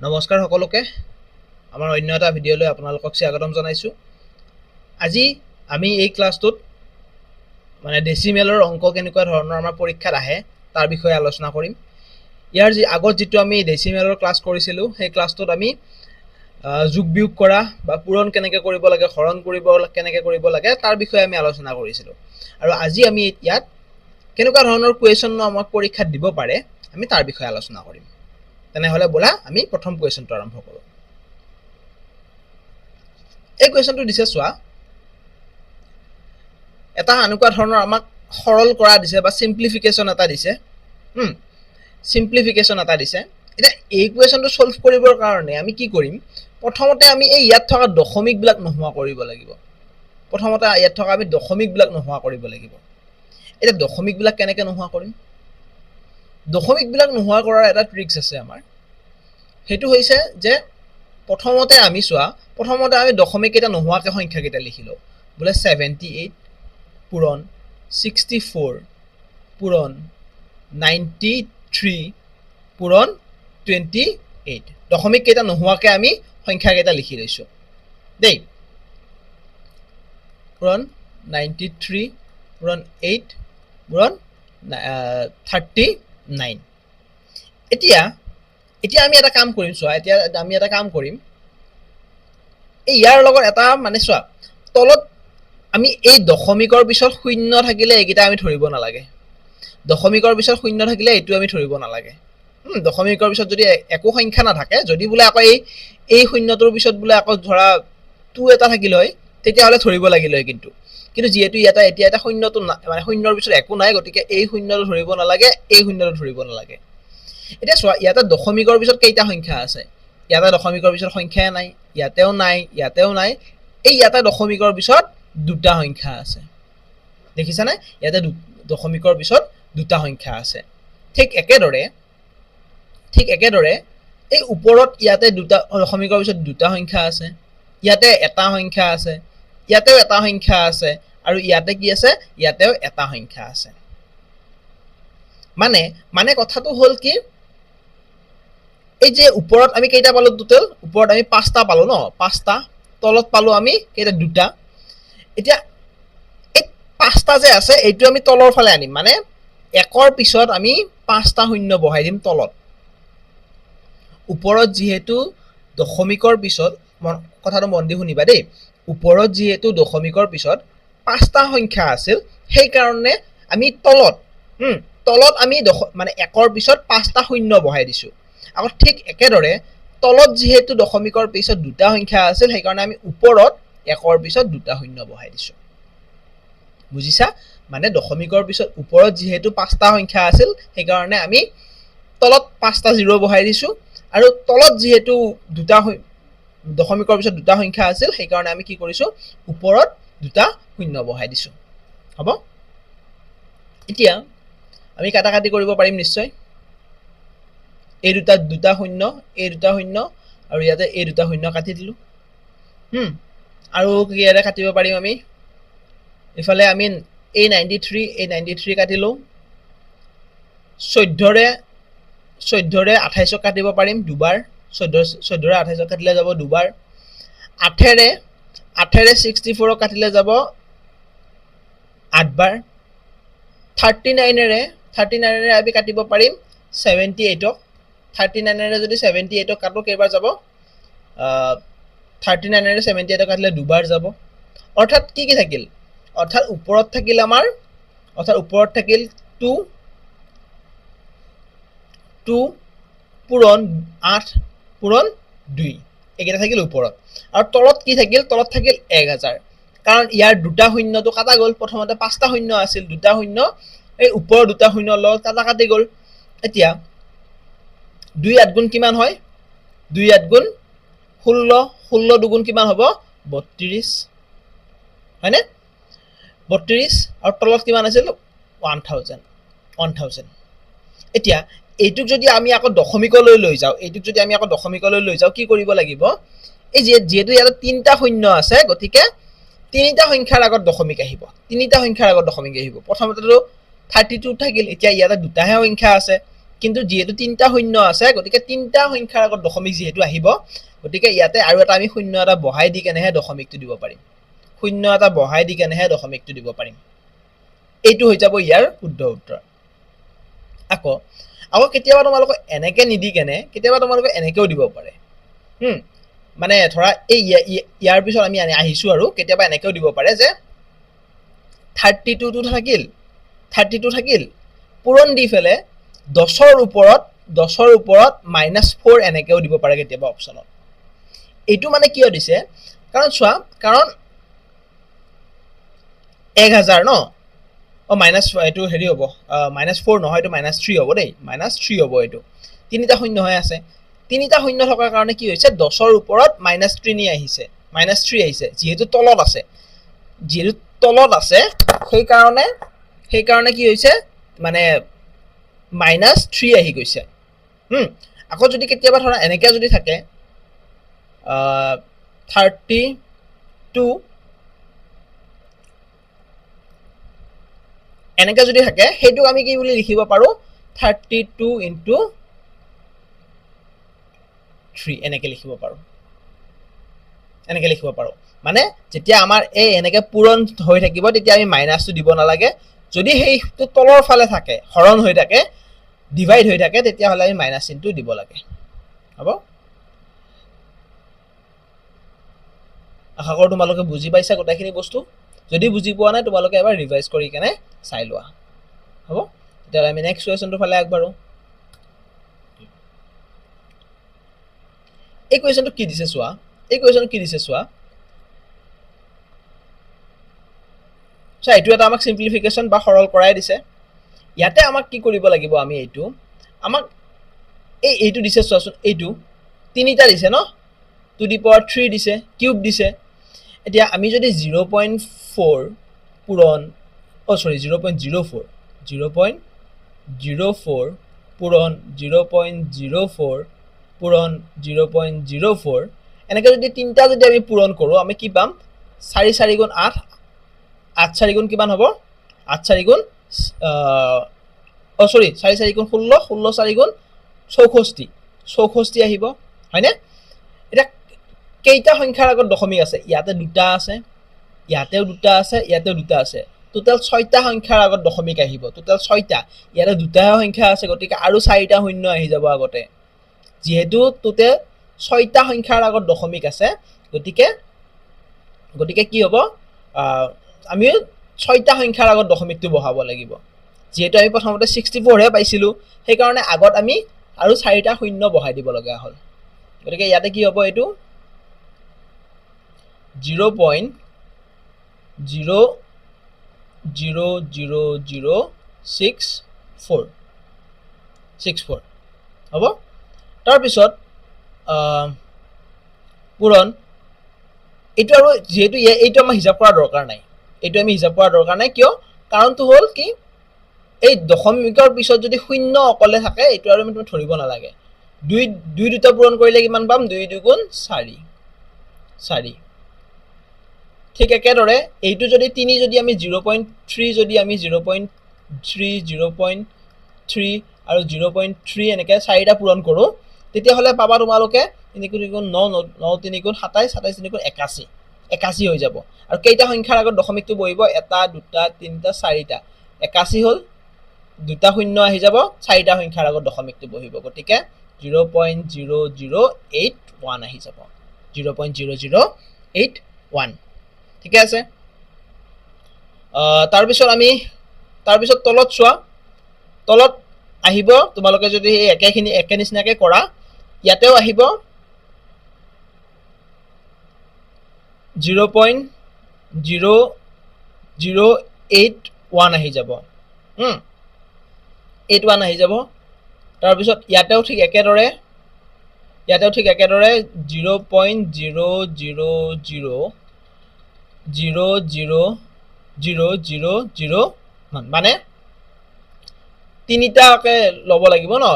নমস্কাৰ সকলোকে আমাৰ অন্য এটা ভিডিঅ'লৈ আপোনালোকক স্বাগতম জনাইছো। আজি আমি এই ক্লাছটোত মানে ডেসিমেলৰ অংক কেনেকুৱা ধৰণৰ আমাৰ পৰীক্ষাত আহে তাৰ বিষয়ে আলোচনা কৰিম। ইয়াৰ আগত যেটো আমি ডেসিমেলৰ ক্লাছ কৰিছিলো সেই ক্লাছটোত আমি যোগ বিয়োগ কৰা বা পূৰণ কেনেকৈ কৰিব লাগে, হৰণ কেনেকৈ কৰিব লাগে তাৰ বিষয়ে আমি আলোচনা কৰিছিলো। আৰু আজি আমি ইয়াত কেনেকুৱা ধৰণৰ কোৱেশ্যন আমাক পৰীক্ষাত দিব পাৰে আমি তাৰ বিষয়ে আলোচনা কৰিম। তেনেহলে বলা আমি প্ৰথম কোৱেশ্যনটো আৰম্ভ কৰো। এই কোৱেশ্যনটো দিছে চোৱা, এটা এনেকুৱা ধৰণৰ আমাক সৰল কৰা দিছে বা সিম্পলিফিকেশন এটা দিছে। সিম্পলিফিকেশন এটা দিছে। এতিয়া এই কোৱেশ্যনটো সলভ কৰিবৰ কাৰণে আমি কি কৰিম, প্ৰথমতে আমি এই ইয়াত থকা দশমিক বিলাক নোহোৱা কৰিব লাগিব। প্ৰথমতে ইয়াত থকা আমি দশমিক বিলাক নোহোৱা কৰিব লাগিব। এটা দশমিক বিলাক কেনেকৈ নোহোৱা কৰিম? দশমিক বিলাক নোহোৱা কৰাৰ এটা ট্ৰিক্স আছে আমাৰ। হেতু হৈছে যে প্ৰথমতে আমি চোৱা, প্ৰথমতে আমি দশমিক এটা নোহোৱাকৈ সংখ্যা কেইটা লিখিলো। বোলে 78 পূৰণ 64 পূৰণ 93 পূৰণ 28। দশমিক কেইটা নোহোৱাকৈ আমি সংখ্যা কেইটা লিখি লৈছো দেই। পূৰণ 93 পূৰণ 8 পূৰণ 39। এতিয়া আমি এটা কাম কৰিম চোৱা, এতিয়া আমি এটা কাম কৰিম, এই ইয়াৰ লগত এটা মানে চোৱা, তলত আমি এই দশমিকৰ পিছত শূন্য থাকিলে এইকেইটা আমি ধৰিব নালাগে। দশমিকৰ পিছত শূন্য থাকিলে এইটো আমি ধৰিব নালাগে। দশমিকৰ পিছত যদি একো সংখ্যা নাথাকে, যদি বোলে আকৌ এই শূন্যটোৰ পিছত বোলে আকৌ ধৰা 2 এটা থাকিল হয় তেতিয়াহলে ধৰিব লাগিল হয়। কিন্তু যিহেতু এতিয়া এটা শূন্যটো মানে শূন্যৰ পিছত একো নাই, গতিকে এই শূন্যটো ধৰিব নালাগে, এই শূন্যটো ধৰিব নালাগে। এতিয়া চোৱা, ইয়াতে দশমিকৰ পিছত কেইটা সংখ্যা আছে? ইয়াতে দশমিকৰ পিছত সংখ্যাই নাই, ইয়াতেও নাই, ইয়াতেও নাই। এই ইয়াতে দশমিকৰ পিছত দুটা সংখ্যা আছে, দেখিছানে? ইয়াতে দশমিকৰ পিছত দুটা সংখ্যা আছে। ঠিক একেদৰে এই ওপৰত ইয়াতে দুটা দশমিকৰ পিছত দুটা সংখ্যা আছে, ইয়াতে এটা সংখ্যা আছে, ইয়াতেও এটা সংখ্যা আছে, আৰু ইয়াতে কি আছে? ইয়াতেও এটা সংখ্যা আছে। মানে কথাটো হল কি, এই যে ওপৰত আমি কেইটা পালো? টোটেল ওপৰত আমি 5টা পালো ন, 5টা। তলত পালো আমি কেইটা? 2টা। এতিয়া এই 5টা যে আছে এইটো আমি তলৰ ফালে আনিম, মানে 1ৰ পিছত আমি 5টা শূন্য বহাই দিম তলত। ওপৰত যিহেতু দশমিকৰ পিছত, কথাটো মন দি শুনিবা দেই, ওপৰত যিহেতু দশমিকৰ পিছত 5টা সংখ্যা আছিল, সেইকাৰণে আমি তলত আমি মানে 1ৰ পিছত 5টা শূন্য বহাই দিছো। আকৌ ঠিক একেদৰে তলত যিহেতু দশমিকৰ পিছত দুটা সংখ্যা আছিল, সেইকাৰণে আমি ওপৰত 1ৰ পিছত দুটা শূন্য বহাই দিছো। বুজিছা? মানে দশমিকৰ পিছত ওপৰত যিহেতু 5টা সংখ্যা আছিল, সেইকাৰণে আমি তলত 5টা 0 বহাই দিছো, আৰু তলত যিহেতু দশমিকৰ পিছত দুটা সংখ্যা আছিল, সেইকাৰণে আমি কি কৰিছো? ওপৰত দুটা শূন্য বহাই দিছো। হ'ব? এতিয়া আমি কাটাকাটি কৰিব পাৰিম নিশ্চয়। এই দুটা শূন্য, এই দুটা শূন্য, আৰু ইয়াতে এই দুটা শূন্য কাটি দিলো। আৰু কিহেৰে কাটিব পাৰিম আমি? ইফালে আমি এই 93 কাটিলো। 14ৰে 28ক কাটিব পাৰিম দুবাৰ। 14ৰে 28ক কাটিলে যাব দুবাৰ। 8ৰে 64ক কাটিলে যাব 8 বাৰ। 39ৰে আমি কাটিব পাৰিম 78ক। 39ৰে যদি 78ক কাটো কেইবাৰ যাব? 39ৰে 78ক কাটিলে দুবাৰ যাব। অৰ্থাৎ কি থাকিল? অৰ্থাৎ ওপৰত থাকিল আমাৰ, ওপৰত থাকিল 2 পূৰণ 8 পূৰণ 2, এইকেইটা থাকিল ওপৰত। আৰু তলত কি থাকিল? তলত থাকিল 1000, কাৰণ ইয়াৰ দুটা শূন্যটো কাটা গ'ল। প্ৰথমতে 5টা শূন্য আছিল, দুটা শূন্য এই ওপৰৰ দুটা শূন্য লগত কাটি গ'ল। এতিয়া 2 8 গুণ কিমান হয়? 2 8 গুণ 16, 16 দুগুণ কিমান হ'ব? 32, হয়নে? 32, আৰু তলত কিমান আছিল? 1000। এতিয়া এইটোক যদি আমি আকৌ দশমিকলৈ লৈ যাওঁ, কি কৰিব লাগিব? এই যিহেতু ইয়াতে 3টা শূন্য আছে, গতিকে 3টা সংখ্যাৰ আগত দশমিক আহিব। 3টা সংখ্যাৰ আগত দশমিক আহিব। প্ৰথমতেতো 32 থাকিল, এতিয়া ইয়াতে দুটাহে সংখ্যা আছে, কিন্তু যেহেতু তিনিটা শূন্য আছে গতিকে তিনিটা সংখ্যাৰ আগত দশমিক যেহেতু আহিব গতিকে ইয়াতে আৰু এটা আমি শূন্য এটা বহাই দি কেনেহে দশমিকটো দিব পাৰিম শূন্য এটা বহাই দি কেনেহে দশমিকটো দিব পাৰিম এইটো হৈ যাব ইয়াৰ শুদ্ধ উত্তৰ আকৌ কেতিয়াবা তোমালোকক এনেকে নিদি কেনে কেতিয়াবা তোমালোকে এনেকেও দিব পাৰে মানে ধৰা এই ইয়াৰ পিছত আমি আহিছো আৰু কেতিয়াবা এনেকেও দিব পাৰে যে 32 টো থাকিল 32 থাকিল পূৰণ দি ফেলে 10ৰ ওপৰত -4 এনেকেও দিব পাৰে কেতিয়াবা অপচনত এইটো মানে কিয় দিছে কাৰণ চোৱা কাৰণ 1000 ন মাইনাস এইটো হেৰি হ'ব -4 নহয় এইটো -3 হ'ব দেই -3 হ'ব এইটো তিনিটা শূন্য হৈ আছে তিনিটা শূন্য থকাৰ কাৰণে কি হৈছে 10ৰ ওপৰত -3 নি আহিছে -3 আহিছে যেহেতু তলত আছে সেই কাৰণে কি হৈছে মানে -3 আহি গৈছে আকৌ যদি কেতিয়াবা ধৰা এনেকে যদি থাকে 32 এনেকে যদি থাকে হেইটো আমি কি বুলি লিখিব পাৰো 32 * 3 এনেকে লিখিব পাৰো মানে যেতিয়া আমাৰ এই এনেকে পূৰণ হৈ থাকিব তেতিয়া আমি মাইনাসটো দিব নালাগে যদি হেইটো তলৰ ফালে থাকে হৰণ হৈ থাকে ডিভাইড হৈ থাকে তেতিয়া হলে আমি মাইনাস চিনটো দিব লাগে হ'ব আশা কৰো তোমালোকে বুজি পাইছা গোটেইখিনি বস্তু যদি বুজি পোৱা নাই তোমালোকে এবাৰ ৰিভাইজ কৰি কেনে চাই লোৱা হ'ব তেতিয়া আমি নেক্সট কোৱেশ্চনটো ফালে আগবাঢ়ো এই কোৱেশ্চনটো কি দিছে চোৱা এইটো এটা আমাক সিম্পলিফিকেশন বা সৰল কৰাই দিছে ইয়াতে আমাক কি কৰিব লাগিব আমি এইটো আমাক এইটো দিছে চোৱাচোন এইটো তিনিটা দিছে ন টু দি পাৱাৰ 3 দিছে কিউব দিছে এতিয়া আমি যদি 0.4 পূৰণ 0.04 পূৰণ 0.04 পূৰণ 0.04 এনেকে যদি তিনটা যদি আমি পূৰণ কৰো আমি কি পাম 4 4 গুণ 8 8 4 গুণ কিমান হ'ব 8 4 গুণ 4 4 গুণ 16 16 4 গুণ 64 আহিব হয়নে এটা কেইটা সংখ্যাৰ আগত দশমিক আছে ইয়াতে দুটা আছে ইয়াতেও দুটা আছে টোটাল 6টা সংখ্যাৰ আগত দশমিক আহিব টোটাল 6টা ইয়াতে দুটাহে সংখ্যা আছে গতিকে আৰু 4টা শূন্য আহি যাব আগতে যেহেতু টোটাল 6টা সংখ্যাৰ আগত দশমিক আছে গতিকে কি হ'ব আমি 6টা সংখ্যাৰ আগত দশমিকটো বহাব লাগিব যেহেতু আমি প্ৰথমতে 64 হে পাইছিলো সেই কাৰণে আগত আমি আৰু 4টা শূন্য বহাই দিব লগা হ'ল গতিকে ইয়াতে কি হ'ব এইটো 0.00064 হ'ব তাৰ পিছত পূৰণ এইটো আৰু যেহেতু এইটো আমাৰ হিসাব কৰা দৰকাৰ নাই কিয় কাৰণটো হ'ল কি এই দশমিকৰ পিছত যদি শূন্য অকলে থাকে এইটো আৰু আমি ধৰিব নালাগে দুটা পূৰণ কৰিলে কিমান পাম 2 2 গুণ 4 ঠিক একেদৰে এইটো যদি 3 যদি আমি 0.3 যদি আমি 0.3 আৰু 0.3 এনেকে 4টা পূৰণ কৰো তেতিয়া হলে পাবা তোমালোকে 3 গুণ 9 9 3 গুণ 27 27 3 গুণ 81 81 হৈ যাব আৰু কেইটা সংখ্যাৰ আগত দশমিকটো বহিব এটা দুটা তিনটা 4টা 81 হল দুটা শূন্য আহি যাব 4টা সংখ্যাৰ আগত দশমিকটো বহিব গতিকে 0.0081 আহি যাব 0.0081 ঠিক আছে তাৰ পিছত তলত চোৱা তলত আহিব তোমালোকে যদি এই একে নিচিনাকে কৰা ইয়াতেও আহিব 0.0081 আহি যাব 81 আহি যাব তাৰ পিছত ইয়াতেও ঠিক একেদৰে 0.0000000 মানে তিনিটাকে লব লাগিব ন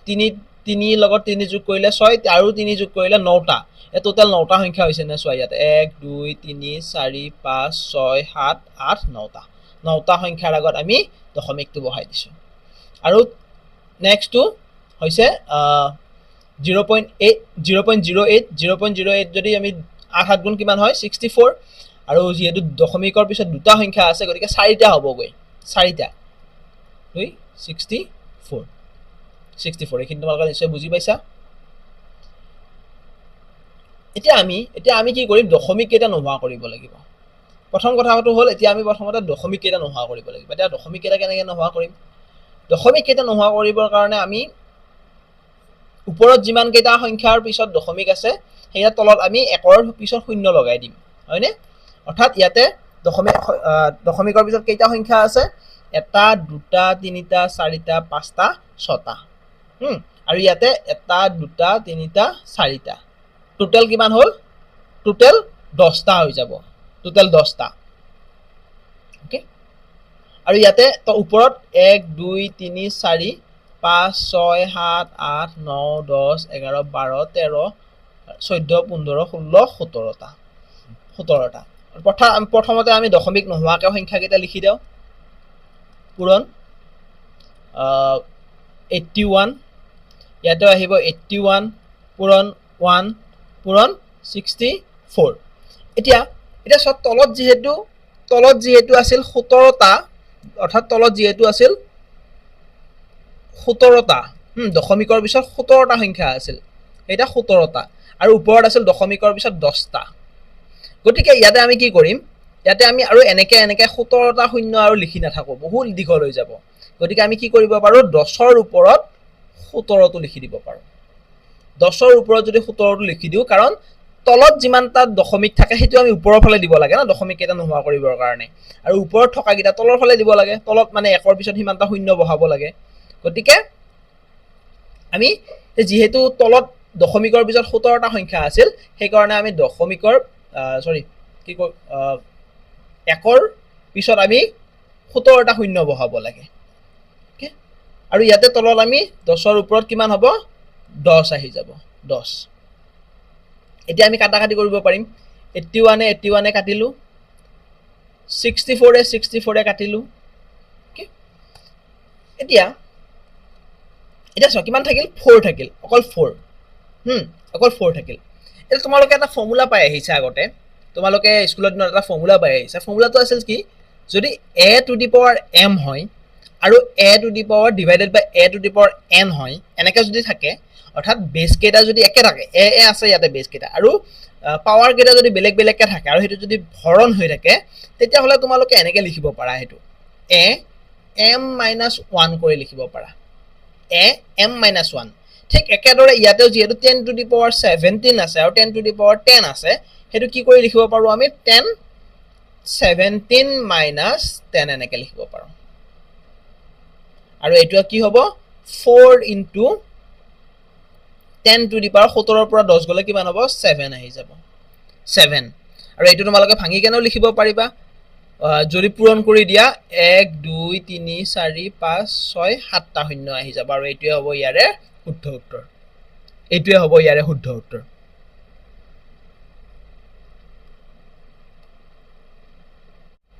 3 লগত 3 যোগ কৰিলে 6 আৰু 3 যোগ কৰিলে 9টা এ টোটাল 9টা সংখ্যা হৈছে না চোৱা ইয়াত 1 2 3 4 5 6 7 8 9টা সংখ্যাৰ আগত আমি দশমিকটো বহাই দিছো আৰু নেক্সটটো হৈছে 0.8 0.08 0.08 যদি আমি 8 7 গুণ কিমান হয় 64 আৰু যেহেতু দশমিকৰ পিছত দুটা সংখ্যা আছে গতিকে চাৰিটা হ'বগৈ চাৰিটা 64 64 এইখিনি তোমালোকে নিশ্চয় বুজি পাইছা এতিয়া আমি কি কৰিম দশমিক কেইটা নোহোৱা কৰিব লাগিব প্ৰথম কথাটো হ'ল এতিয়া আমি প্ৰথমতে দশমিক কেইটা নোহোৱা কৰিব লাগিব এতিয়া দশমিক কেইটা কেনেকৈ নোহোৱা কৰিম দশমিক কেইটা নোহোৱা কৰিবৰ কাৰণে আমি ওপৰত যিমান কেইটা সংখ্যাৰ পিছত দশমিক আছে সেইয়া তলত আমি একৰ পিছত শূন্য লগাই দিম হয়নে অৰ্থাৎ ইয়াতে দশমিকৰ পিছত কেইটা সংখ্যা আছে এটা দুটা তিনিটা চাৰিটা পাঁচটা ছটা আৰু ইয়াতে এটা দুটা তিনিটা চাৰিটা টোটেল কিমান হ'ল টোটেল 10টা হৈ যাব টোটেল 10টা ওকে আৰু ইয়াতে তো ওপৰত 1 2 3 4 5 6 7 8 9 10 11 12 13 14 15 16 17টা 17টা প্ৰথমতে আমি দশমিক নোহোৱাকৈ সংখ্যা কেইটা লিখি দিওঁ পূৰণ 81 ইয়াতে আহিব 81 পূৰণ 1 পূৰণ 64 এতিয়া সব তলত যেহেতু আছিল 17টা অৰ্থাৎ তলত যেহেতু আছিল 17টা দশমিকৰ পিছত 17টা সংখ্যা আছিল এটা 17টা আৰু ওপৰত আছিল দশমিকৰ পিছত 10টা গতিকে ইয়াতে আমি কি কৰিম ইয়াতে আমি আৰু এনেকে 17টা শূন্য আৰু লিখি নাথাকো বহুত দীঘল হৈ যাব গতিকে আমি কি কৰিব পাৰো 10ৰ ওপৰত 17টো লিখি দিব পাৰো 10ৰ ওপৰত যদি 17টো লিখি দিও কাৰণ তলত যিমানটা দশমিক থাকে সেইটো আমি ওপৰৰ ফালে দিব লাগে না দশমিক কেইটা নোহোৱা কৰিবৰ কাৰণে আৰু ওপৰত থকা কিটা তলৰ ফালে দিব লাগে তলত মানে একৰ পিছত সিমানটা শূন্য বহাব লাগে গতিকে আমি যেহেতু তলত দশমিকৰ পিছত 17টা সংখ্যা আছিল সেই কাৰণে আমি দশমিকৰ কি কয় একৰ পিছত আমি 17টা শূন্য বহাব লাগে ওকে আৰু ইয়াতে তলত আমি 10ৰ ওপৰত কিমান হ'ব 10 আহি যাব 10 এতিয়া আমি কাটাকাটি কৰিব পাৰিম 81 কাটিলো 64 কাটিলো ওকে এতিয়া কিমান থাকিল 4 থাকিল অকল 4 অকল 4 থাকিল এটা তোমালোকে এটা ফৰ্মুলা পাই আহিছে আগতে তোমালোকে স্কুলত দিনত এটা ফৰ্মুলা পাই আহিছে ফৰ্মুলাটো আছিল কি যদি a to the power m হয় আৰু a to the power divided by a to the power n হয় এনেকৈ যদি থাকে অৰ্থাৎ বেস কেইটা যদি একে থাকে a আছে ইয়াতে বেস কেইটা আৰু পাৱাৰ কেইটা যদি বেলেগ বেলেগকে থাকে আৰু হেতু যদি হৰণ হৈ থাকে তেতিয়া হলে তোমালোকে এনেকৈ লিখিব পাৰা হেতু a m - 1 কৰি লিখিব পাৰা a m - 1 ঠিক একেদৰে ইয়াতেও যেহেতু 10 টু দি পাৱাৰ 17 আছে আৰু 10 টু দি পাৱাৰ 10 আছে হেতু কি কৰি লিখিব পাৰো আমি 10 17 - 10 এনেকৈ লিখিব পাৰো আৰু এটো কি হ'ব 4 into 10 to the power 17 ৰ পৰা 10 গলে কিমান হ'ব 7 আহি যাব 7 আৰু এটো তোমালোকে ভাঙি কেনেও লিখিব পাৰিবা যদি পূৰণ কৰি দিয়া 1 2 3 4 5 6 7টা শূন্য আহি যাব আৰু এটোৱে হ'ব ইয়াৰে শুদ্ধ উত্তৰ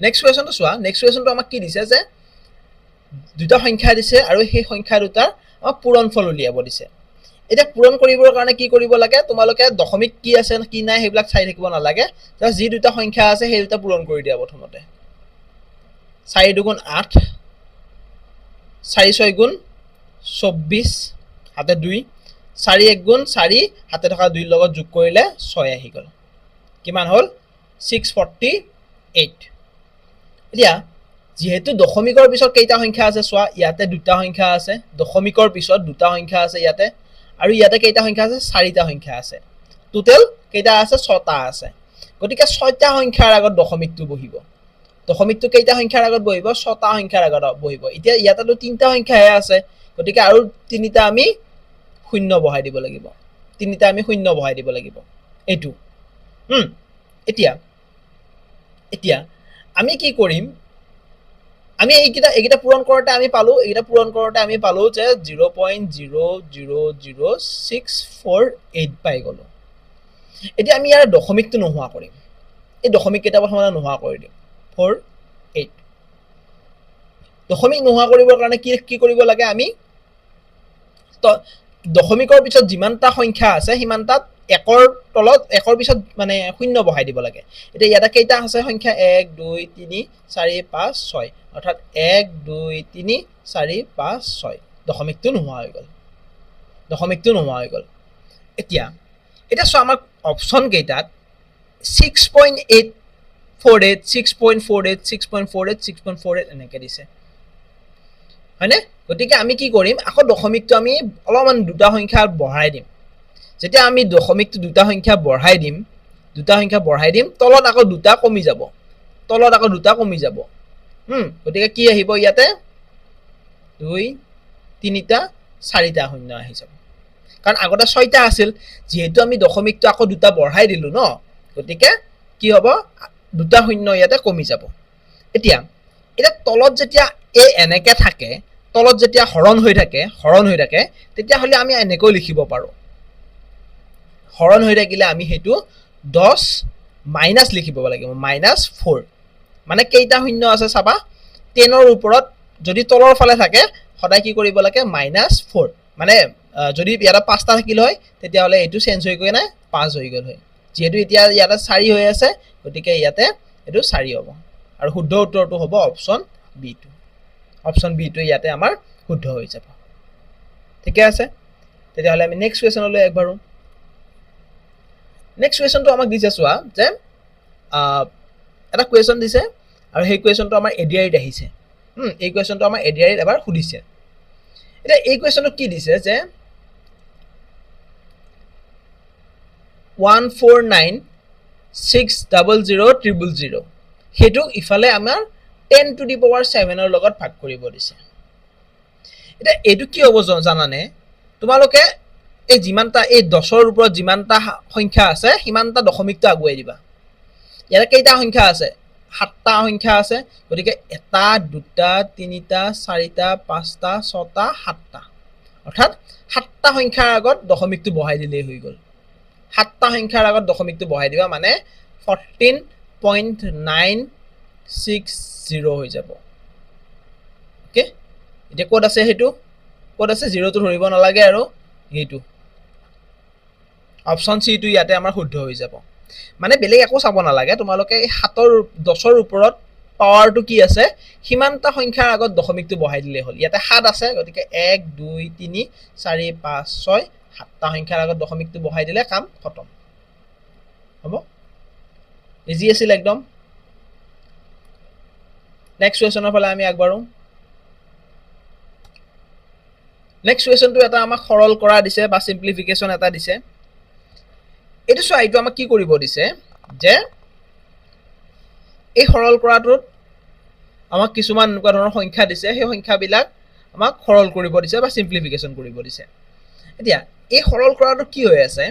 নেক্সট কোৱেশ্চনটো চোৱা নেক্সট কোৱেশ্চনটো আমাক কি দিছে যে দুটা সংখ্যা দিছে আৰু সেই সংখ্যা দুটাৰ পূৰণফল উলিয়াব দিছে এটা পূৰণ কৰিবৰ কাৰণে কি কৰিব লাগে তোমালোকে দশমিক কি আছে কি নাই হেবিলাক চাই থাকিব নালাগে জাস্ট যি দুটা সংখ্যা আছে সেই দুটা পূৰণ কৰি দিয়া প্ৰথমতে 4 2 গুণ 8 4 6 গুণ 24 হাতে 2 4 1 গুণ 4 হাতে থকা 2 লগত যোগ কৰিলে 6 আহি গল কিমান হল 648 এতিয়া যেহেতু দশমিকৰ পিছত কেইটা সংখ্যা আছে চোৱা ইয়াতে দুটা সংখ্যা আছে দশমিকৰ পিছত দুটা সংখ্যা আছে ইয়াতে আৰু ইয়াতে কেইটা সংখ্যা আছে চাৰিটা সংখ্যা আছে টোটাল কেইটা আছে 6টা আছে গতিকে 6টা সংখ্যাৰ আগত দশমিকটো বহিব দশমিকটো কেইটা সংখ্যাৰ আগত বহিব 6টা সংখ্যাৰ আগত বহিব এতিয়া ইয়াতেটো 3টা সংখ্যাহে আছে গতিকে আৰু 3টা আমি শূন্য বহাই দিব লাগিব 3টা আমি শূন্য বহাই দিব লাগিব এটো এতিয়া আমি কি কৰিম আমি এইকিটা পূৰণ কৰোতে আমি পালো যে 0.0000648 পাই গলো এতিয়া আমি ইয়াৰ দশমিকটো নোহোৱা কৰিম এই দশমিক কেইটা প্ৰথমতে নোহোৱা কৰি দিম 48 দশমিক নোহোৱা কৰিবৰ কাৰণে কি কৰিব লাগে আমি তো দশমিকৰ পিছত যিমানটা সংখ্যা আছে সিমানটাত একৰ তলত একৰ পিছত মানে শূন্য বহাই দিব লাগে এতিয়া ইয়াতে কেইটা আছে সংখ্যা 1 2 3 4 5 6 অৰ্থাৎ 1 2 3 4 5 6 দশমিকটো নোহোৱা হৈ গ'ল দশমিকটো নোহোৱা হৈ গ'ল এতিয়া চোৱা আমাৰ অপচন কেইটাত 6.848 6.48 6.48 6.48 এনেকে দিছে হয়নে গতিকে আমি কি কৰিম আকৌ দশমিকটো আমি অলপমান দুটা সংখ্যা বঢ়াই দিম যেতিয়া আমি দশমিকটো দুটা সংখ্যা বঢ়াই দিম তলত আকৌ দুটা কমি যাব গতিকে কি আহিব ইয়াতে 2 3টা 4টা শূন্য আহি যাব কাৰণ আগতে 6টা আছিল যেহেতু আমি দশমিকটো আকৌ দুটা বঢ়াই দিলো ন গতিকে কি হ'ব দুটা শূন্য ইয়াতে কমি যাব এতিয়া তলত যেতিয়া এ এনেকে থাকে তলত যেতিয়া হৰণ হৈ থাকে তেতিয়া হলে আমি এনেকৈ লিখিব পাৰো হৰণ হৈ থাকিলে আমি হেতু 10 মাইনাস লিখিব লাগিব -4 মানে কেইটা শূন্য আছে চাবা 10 ৰ ওপৰত যদি তলৰ ফালে থাকে সদায় কি কৰিব লাগে -4 মানে যদি ইয়াতে 5টা থাকিল হয় তেতিয়া হলে এটো চেঞ্জ হৈ গৈ নাই 5 হৈ গল হয় যেহেতু এতিয়া ইয়াতে 4 হৈ আছে গতিকে ইয়াতে এটো 4 হ'ব আৰু শুদ্ধ উত্তৰটো হ'ব অপচন বি2 অপচন বি2 ইয়াতে আমাৰ শুদ্ধ হৈ যাব ঠিক আছে তেতিয়া হলে আমি নেক্সট কোৱেশ্চনলৈ একবাৰো নেক্সট কোৱেশ্চনটো আমাক দিছে চোৱা যে এটা কোৱেশ্চন দিছে আৰু সেই কোৱেশ্চনটো আমাৰ এডিআইত আহিছে এই কোৱেশ্চনটো আমাৰ এডিআইত এবাৰ সুধিছে এতিয়া এই কোৱেশ্চনটো কি দিছে যে 149600000 হেতু ইফালে আমাৰ 10 to the power 7 ৰ লগত ভাগ কৰিব দিছে এটা এটো কি হ'ব জানানে তোমালোকে এই যিমানটা এই 10 ৰ ওপৰত যিমানটা সংখ্যা আছে সিমানটা দশমিকটো আগুৱাই দিবা ইয়াৰ কেইটা সংখ্যা আছে 7টা সংখ্যা আছে গতিকে 1 2 3 4 5 6 7টা অৰ্থাৎ 7টা সংখ্যাৰ আগত দশমিকটো বহাই দিলেই হৈ গ'ল 7টা সংখ্যাৰ আগত দশমিকটো বহাই দিবা মানে 14.960 হৈ যাব ওকে এতিয়া কোড আছে হেতু কোড আছে 0 টো ধৰিব নালাগে আৰু এইটো অপচন সি টো ইয়াতে আমাৰ শুদ্ধ হৈ যাব মানে বেলেগ একো চাব নালাগে তোমালোকে 7 ৰ 10 ৰ ওপৰত পাৱাৰটো কি আছে হিমানটা সংখ্যাৰ আগত দশমিকটো বহাই দিলে হ'ল ইয়াতে 7 আছে গতিকে 1 2 3 4 5 6 7টা সংখ্যাৰ আগত দশমিকটো বহাই দিলে কাম খতম হ'ব ইজি আছিল একদম নেক্সট কোৱেশ্চনৰ ফালে আমি আগবাঢ়ো নেক্সট কোৱেশ্চনটো এটা আমাক সৰল কৰা দিছে বা সিম্পলিফিকেশন এটা দিছে এটো চোৱা এইটো আমাক কি কৰিব দিছে যে এই সৰল কৰাটোত আমাক কিছুমান এনেকুৱা ধৰণৰ সংখ্যা দিছে সেই সংখ্যাবিলাক আমাক সৰল কৰিব দিছে বা সিম্পলিফিকেশন কৰিব দিছে এতিয়া এই সৰল কৰাটো কি হৈ আছে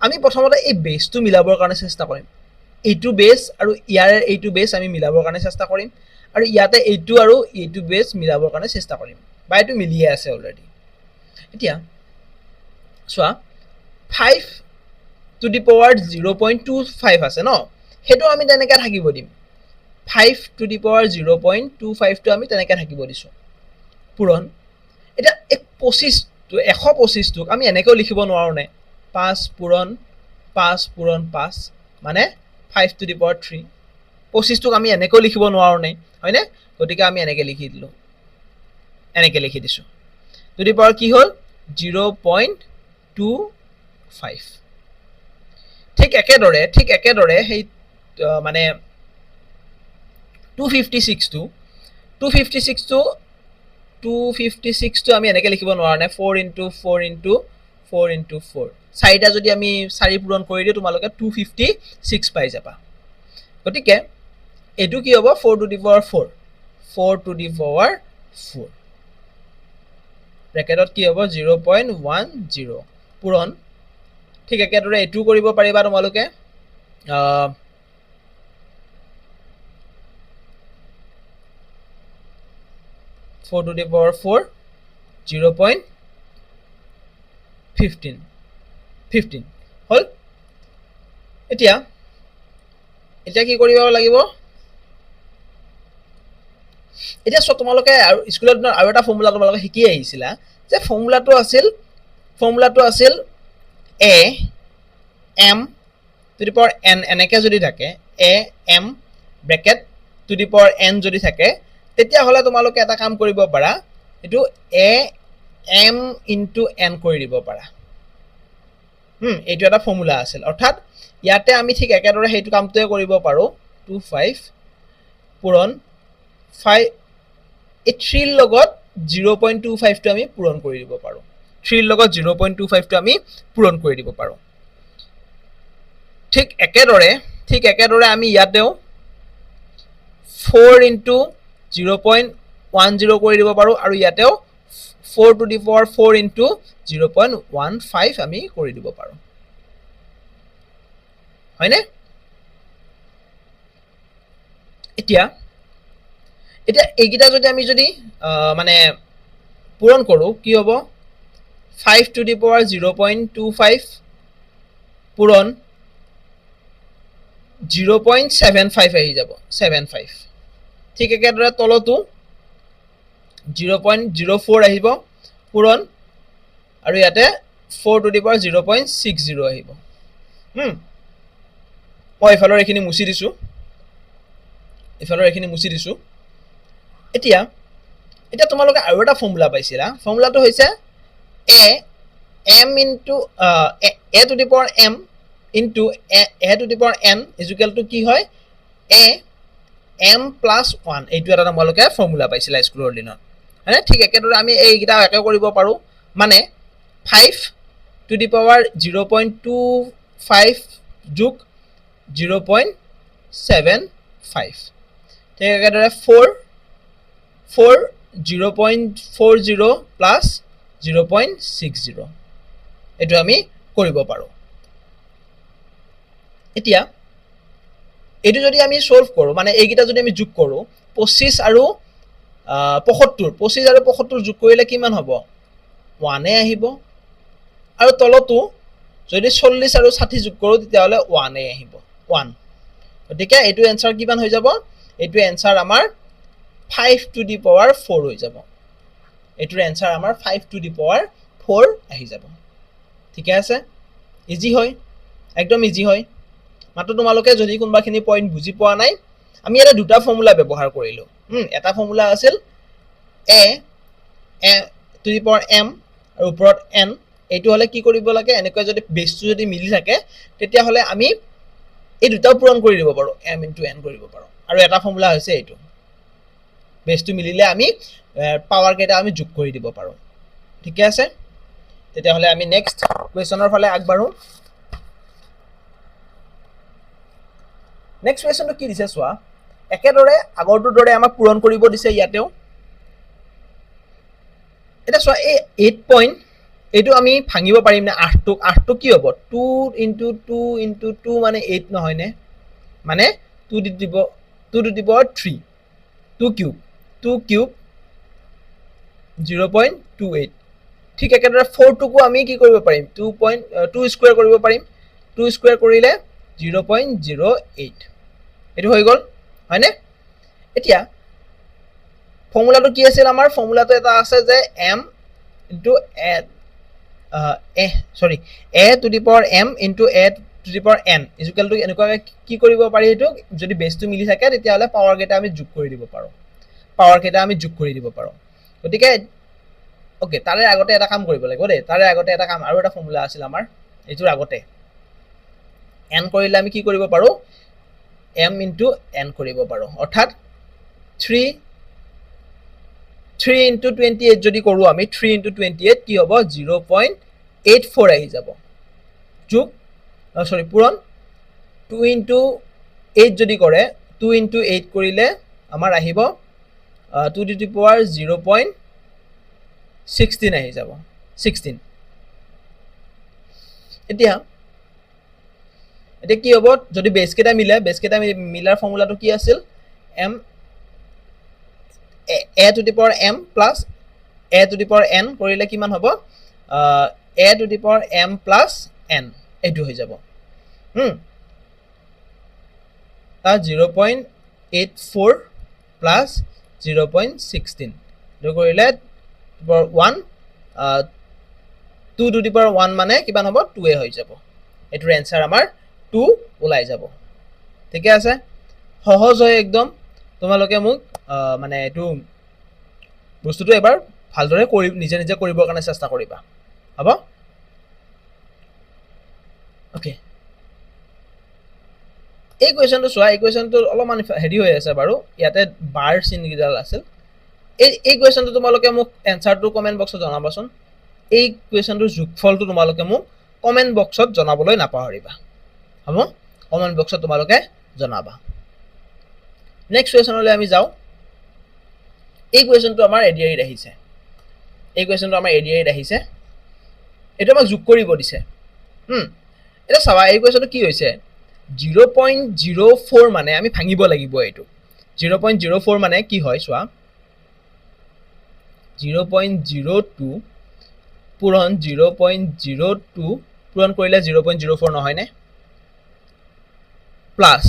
আমি প্ৰথমতে এই বেসটো মিলাবৰ কাৰণে চেষ্টা কৰিম এইটো বেস আৰু ইয়াৰ এইটো বেস আমি মিলাবৰ কাৰণে চেষ্টা কৰিম আৰু ইয়াতে এইটো আৰু এইটো বেস মিলাবৰ কাৰণে চেষ্টা কৰিম বা এইটো মিলিয়ে আছে অলৰেডি এতিয়া চোৱা 5 to the power 0.25 আছে ন হেতু আমি তেনেকৈ থাকিব দিম 5 to the power 0.25 টো আমি তেনেকৈ থাকিব দিছো পূৰণ এটা 25 টো 125 টোক আমি এনেকৈ লিখিব নোৱাৰো নে 5 পূৰণ 5 মানে 5 to the power 3 25 টোক আমি এনেকৈ লিখিব নোৱাৰো নে হয়নে গতিকে আমি এনেকৈ লিখি দিলো এনেকৈ লিখি দিছো to the power কি হ'ল 0.25 ঠিক একেদৰে সেই মানে 256 টো আমি এনেকৈ লিখিব নোৱাৰো নে 4 into 4 into 4 into 4 চাৰিটা যদি আমি 4 পূৰণ কৰি দিও তোমালোকে 256 পাই যাবা গতিকে এটো কি হ'ব 4 to the power 4 to the power 4 ব্ৰেকেটত কি হ'ব 0.10 পূৰণ ঠিক একেদৰে এটো কৰিব পাৰিবা তোমালোকে 4 to the power 4 0.15 হল এতিয়া কি কৰিব লাগিব এতিয়া সো তোমালোকে আৰু স্কুলত আৰু এটা ফৰ্মুলা তোমালোকে শিকি আহিছিলা যে ফৰ্মুলাটো আছিল a m to the power n এনেকে যদি থাকে a m bracket to the power n যদি থাকে তেতিয়া হলে তোমালোকে এটা কাম কৰিব পাৰা এটো a m into n কৰি দিব পাৰা এইটো এটা ফৰ্মুলা আছিল অৰ্থাৎ ইয়াতে আমি ঠিক একেদৰে হেইটো কামটোৱে কৰিব পাৰো 25 পূৰণ 5 এই 3 লগত 0.25 টো আমি পূৰণ কৰি দিব পাৰো 3 লগত 0.25 টো আমি পূৰণ কৰি দিব পাৰো ঠিক একেদৰে আমি ইয়াতেও 4 into 0.10 কৰি দিব পাৰো আৰু ইয়াতেও 4 to the power 4 into 0.15 আমি কৰি দিব পাৰো হয়নে এতিয়া এইগিটা যদি আমি যদি মানে পূৰণ কৰো কি হ'ব 5 to the power 0.25 পূৰণ 0.75 আহি যাব 75 ঠিক একেদৰে তলতো 0.04 আহিব পূৰণ আৰু ইয়াতে 4 to the power 0.60 আহিব মই ইফালৰ এখিনি মুছি দিছো এতিয়া তোমালোকে আৰু এটা ফৰ্মুলা পাইছিলা ফৰ্মুলাটো হৈছে a m into a to the power m into a to the power n is equal to কি হয় a m plus 1 এইটো এটা তোমালোকে ফৰ্মুলা পাইছিলা স্কুলৰ দিনত হয়নে ঠিক একেদৰে আমি এইগিটা একে কৰিব পাৰো মানে 5 to the power 0.25 যোগ 0.75 ঠিক একেদৰে 4 0.40 plus 0.60 এটো আমি কৰিব পাৰো এতিয়া এটো যদি আমি সলভ কৰো মানে এইগিটা যদি আমি যোগ কৰো 25 আৰু 75 যোগ কৰিলে কিমান হ'ব 1 এ আহিব আৰু তলতো যদি 40 আৰু 60 যোগ কৰো তেতিয়া হলে 1 এ আহিব 1 গতিকে এটো এনসাৰ কিমান হৈ যাব এটো এনসাৰ আমাৰ 5 to the power 4 হৈ যাব এটোৰ এনসাৰ আমাৰ 5 to the power 4 আহি যাব ঠিক আছে ইজি হয় একদম ইজি হয় মাত্ৰ তোমালোকে যদি কোনবাখিনি পইণ্ট বুজি পোৱা নাই আমি এটা দুটা ফৰ্মুলা ব্যৱহাৰ কৰিলো এটা ফৰ্মুলা আছিল a to the power m আৰু ওপৰত n এইটো হলে কি কৰিব লাগে এনেকৈ যদি বেসটো যদি মিলি থাকে তেতিয়া হলে আমি এই দুটা পূৰণ কৰি দিব পাৰো m into n কৰিব পাৰো আৰু এটা ফৰ্মুলা হৈছে এইটো বেসটো মিলিলে আমি পাৱাৰ কেটা আমি যোগ কৰি দিব পাৰো ঠিক আছে তেতিয়া হলে আমি নেক্সট কোৱেশ্চনৰ ফালে আগবাঢ়ো নেক্সট কোৱেশ্চনটো কি দিছে সোৱা একেদৰে আগৰটোৰ দৰে আমাক পূৰণ কৰিব দিছে ইয়াতেও এটা সোৱা এই 8 পইণ্ট এইটো আমি ভাঙিব পাৰিম না 8টো কি হ'ব 2 into 2 into 2 মানে 8 নহয় নে মানে 2 দিব 2 to the power 3 2 cube 0.28 ঠিক একেদৰে 4 টোকো আমি কি কৰিব পাৰিম 2 স্কয়াৰ কৰিব পাৰিম 2 স্কয়াৰ কৰিলে 0.08 এটো হৈ গল হয়নে এতিয়া ফৰ্মুলাটো কি আছিল আমাৰ ফৰ্মুলাটো এটা আছে যে m into a to the power m into a to the power n is equal to এনেকুৱা কি কৰিব পাৰি এটো যদি বেসটো মিলি থাকে তেতিয়া হলে পাৱাৰ কেটা আমি যোগ কৰি দিব পাৰো গতিকে ওকে তাৰে আগতে এটা কাম কৰিব লাগিব দেই তাৰে আগতে এটা কাম আৰু এটা ফৰ্মুলা আছিল আমাৰ এইটোৰ আগতে n কৰিলে আমি কি কৰিব পাৰো m into n কৰিব পাৰো অৰ্থাৎ 3 into 28 যদি কৰো আমি 3 into 28 কি হ'ব 0.84 আহি যাব যোগ পূৰণ 2 into 8 যদি কৰে 2 into 8 কৰিলে আমাৰ আহিব 2 to the power 0.16 আহি যাব 16 এতিয়া কি হ'ব যদি বেস কেটা মিলাৰ ফৰ্মুলাটো কি আছিল m a to the power m plus a to the power n কৰিলে কিমান হ'ব a to the power m plus n এইটো হৈ যাব তা 0.84 plus 0.16 এটো কৰিলে 1 2 to the power 1 মানে কিমান হ'ব 2 হৈ যাব এটোৰ এনসাৰ আমাৰ 2 ওলাই যাব ঠিক আছে সহজ হয় একদম তোমালোকে মোক মানে এটো বস্তুটো এবাৰ ভালদৰে কৰি নিজে নিজে কৰিবৰ কাৰণে চেষ্টা কৰিবা হ'ব ওকে এই কোৱেশ্চনটো চোৱা এই কোৱেশ্চনটো অলপমান হেৰি হৈ আছে বাৰু ইয়াতে বাৰ চিন গিডাল আছিল এই কোৱেশ্চনটো তোমালোকে মোক এনসাৰটো কমেন্ট বক্সত জনাবাচোন এই কোৱেশ্চনটোৰ যোগফলটো তোমালোকে মোক কমেন্ট বক্সত জনাবলৈ নাপাহৰিবা হ'ব কমেন্ট বক্সত তোমালোকে জনাবা নেক্সট কোৱেশ্চনলৈ আমি যাও এই কোৱেশ্চনটো আমাৰ এডিআইত আহিছে এই কোৱেশ্চনটো আমাৰ এডিআইত আহিছে এটা আমাক যোগ কৰিব দিছে এটা চাবা এই কোৱেশ্চনটো কি হৈছে 0.04 মানে আমি ভাঙিব লাগিব এটো 0.04 মানে কি হয় চোৱা 0.02 পূৰণ 0.02 পূৰণ কৰিলে 0.04 নহয় নে প্লাস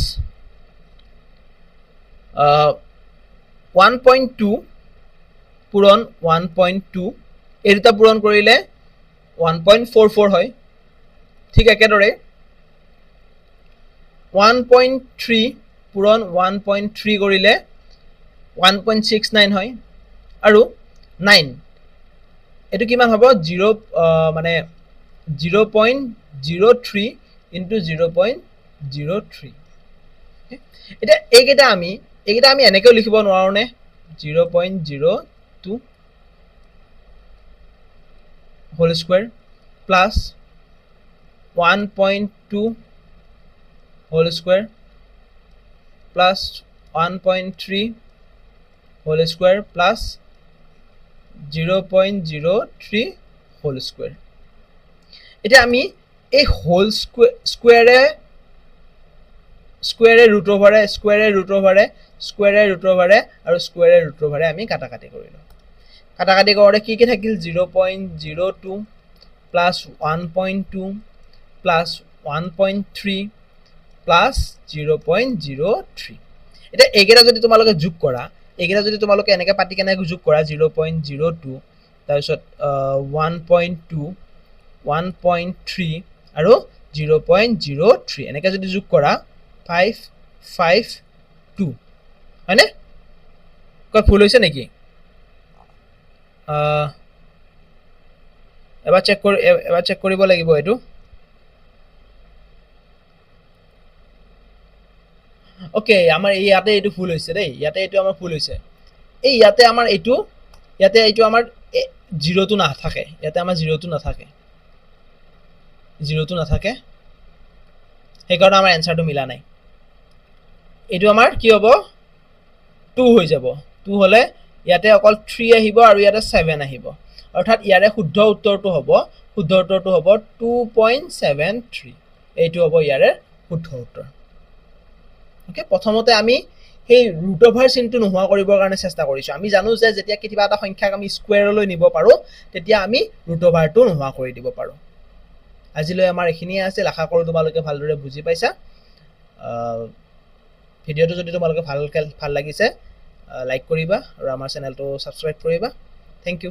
1.2 পূৰণ 1.2 এই দুটা পূৰণ কৰিলে 1.44 হয় ঠিক একেদৰে 1.3 পূৰণ 1.3 কৰিলে 1.69 হয় আৰু 9 এটো কিমান হ'ব 0 মানে 0.03 into 0.03 এটা এইকেইটা আমি এনেকৈ লিখিব নোৱাৰো নে 0.02 whole square plus 1.2 whole square plus 1.3 whole square plus 0.03 whole square এটা আমি এই হোল স্কয়ারে রুট ওভারে আৰু স্কয়াৰে ৰুট ওভাৰে আমি কাটাকাটি কৰিলো কাটাকাটি কৰোতে কি কি থাকিল 0.02 plus 1.2 plus 1.3 plus 0.03 এটা একেটা যদি তোমালোকে যোগ কৰা একেটা যদি তোমালোকে এনেকৈ পাতি কেনে যোগ কৰা 0.02 তাৰপিছত 1.2 1.3 আৰু 0.03 এনেকৈ যদি যোগ কৰা 552 হয়নে কয় ভুল হৈছে নেকি এবাৰ চেক কৰিব লাগিব এটো ওকে আমাৰ ইয়াতে এটো ভুল হৈছে দেই ইয়াতে এটো আমাৰ ভুল হৈছে এই ইয়াতে আমাৰ এটো আমাৰ 0 টো নাথাকে ইয়াতে আমাৰ 0 টো নাথাকে সেই কাৰণে আমাৰ এনসাৰটো মিলা নাই এটো আমাৰ কি হ'ব 2 হৈ যাব 2 হলে ইয়াতে অকল 3 আহিব আৰু ইয়াতে 7 আহিব অৰ্থাৎ ইয়াৰে শুদ্ধ উত্তৰটো হ'ব 2.73 এইটো হ'ব ইয়াৰে শুদ্ধ উত্তৰ ওকে প্ৰথমতে আমি সেই ৰুট ওভাৰ চিনটো নোহোৱা কৰিবৰ কাৰণে চেষ্টা কৰিছো আমি জানো যে যেতিয়া কিবা এটা সংখ্যাক আমি স্কয়াৰলৈ নিব পাৰো তেতিয়া আমি ৰুট ওভাৰটো নোহোৱা কৰি দিব পাৰো আজিলৈ আমাৰ এখিনিয়ে আছিল আশা কৰো তোমালোকে ভালদৰে বুজি পাইছা ভিডিওটো যদি তোমালোকে ভাল লাগিছে লাইক কৰিবা আৰু আমাৰ চেনেলটো সাবস্ক্ৰাইব কৰিবা থ্যাংক ইউ